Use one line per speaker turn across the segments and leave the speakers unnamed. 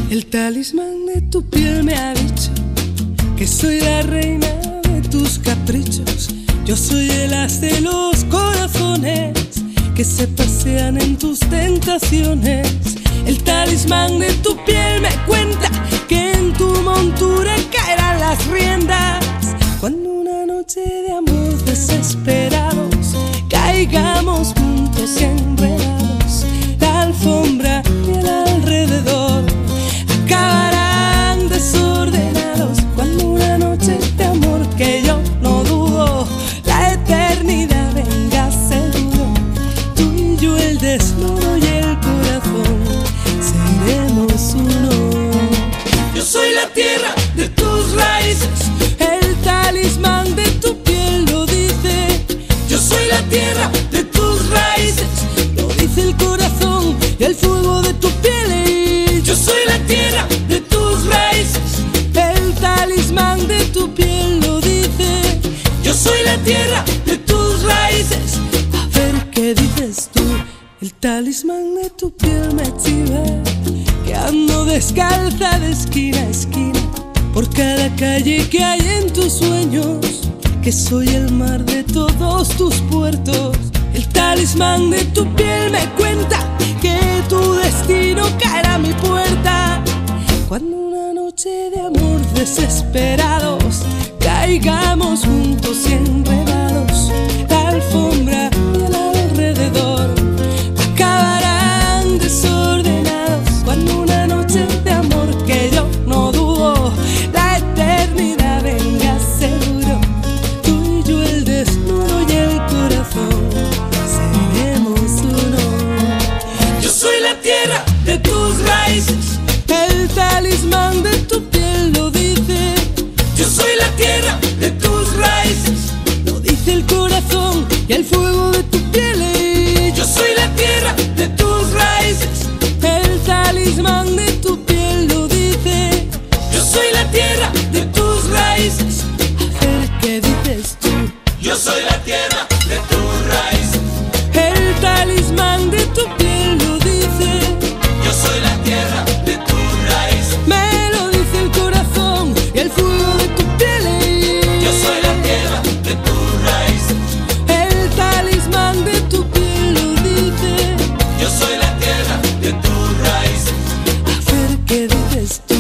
El talismán de tu piel me ha dicho que soy la reina de tus caprichos. Yo soy el as de los corazones que se pasean en tus tentaciones. El talismán de tu piel me cuenta que en tu montura caerán las riendas cuando una noche de amor desesperados caigamos juntos y enredados. La alfombra y el alrededor acabarán desordenados cuando una noche de amor que yo no dudo la eternidad venga seguro. Tú y yo, el desnudo y el corazón, seremos uno. Yo soy la tierra de tus raíces, el talismán de tu piel lo dice. Yo soy la tierra de tus raíces, lo dice el corazón y el fuego de tu piel. Yo soy la tierra de tus raíces, el talismán de tu piel lo dice. Yo soy la tierra de tus raíces. A ver qué dices tú. El talismán de tu piel me chiva que ando descalza de esquina a esquina por cada calle que hay en tus sueños, que soy el mar de todos tus puertos. El talismán de tu piel me cuenta que tu destino caerá a mi puerta cuando una noche de amor desesperados caigamos juntos y enredados. La alfombra y el alrededor acabarán desordenados cuando una noche de amor que yo no dudo la eternidad venga seguro. Tú y yo, el desnudo y el corazón, seremos uno. Yo soy la tierra de tus raíces, el talismán de tu piel lo dice. Yo soy la tierra de tus raíces, lo dice el corazón y el fuego de tu piel. Yo soy la tierra de tus raíces, el talismán de tu piel lo dice. Yo soy la tierra de tus raíces. A ver qué dices tú.
Yo soy la tierra de tus raíces,
El talismán de tu piel lo dice.
yo soy la tierra de tus raíces,
Me lo dice el corazón y el fuego de tu piel.
yo soy la tierra de tus raíces,
El talismán de tu piel lo dice.
yo soy la tierra de tus raíces,
A ver qué dices tú.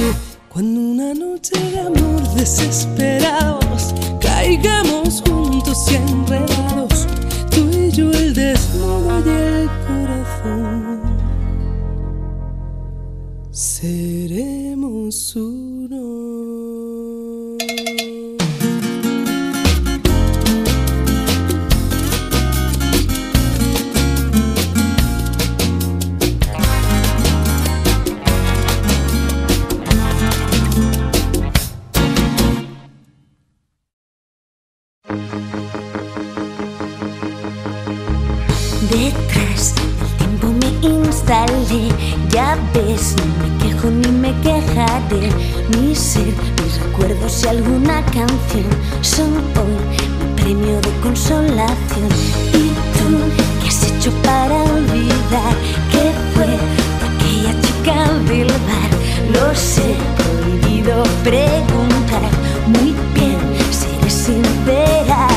Cuando una noche de amor desesperados caigamos juntos y enredados, tú y yo, el desnudo y el corazón, seremos uno.
Detrás del tiempo me instalé, ya ves, no me quejo ni me quejaré. Mi ser, mis recuerdos y alguna canción son hoy mi premio de consolación. ¿Y tú qué has hecho para olvidar que fue aquella chica del bar? Lo sé, prohibido preguntar, muy bien, seré sincera.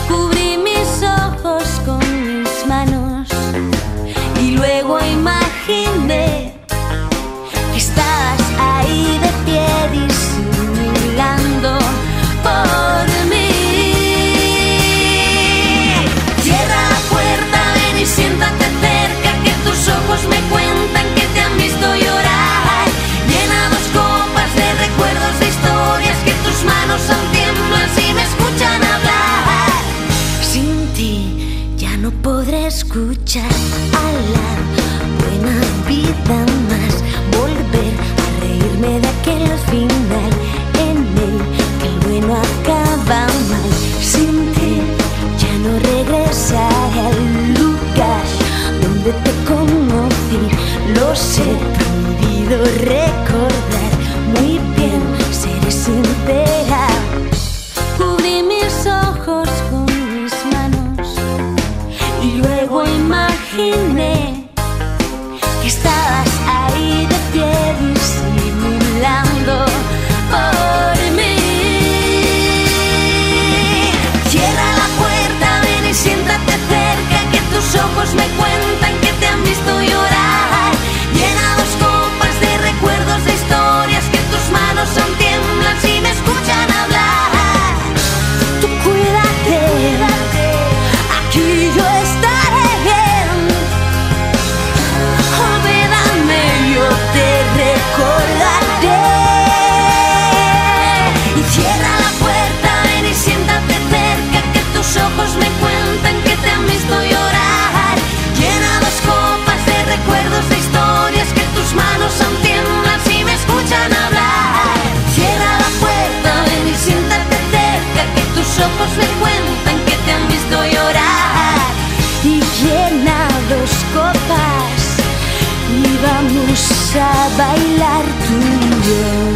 Cubrí mis ojos con mis manos y luego imaginé que estabas ahí de pie disimulando por mí. Cierra la puerta, ven y siéntate cerca, que tus ojos me cuentan que te han visto llorar. Llena dos copas de recuerdos, de historias, que tus manos aún tiemblan si me escuchan hablar. Sin ti ya no podré escuchar a la buena vida más, volver a reírme de aquel final en el que el bueno acaba mal. Sin ti ya no regresaré al lugar donde te conocí. Lo sé, prohibido recordar, muy bien, seré sincera. Cubrí mis ojos con mis manos y luego imaginé que estabas ahí de pie. a bailar tú y yo.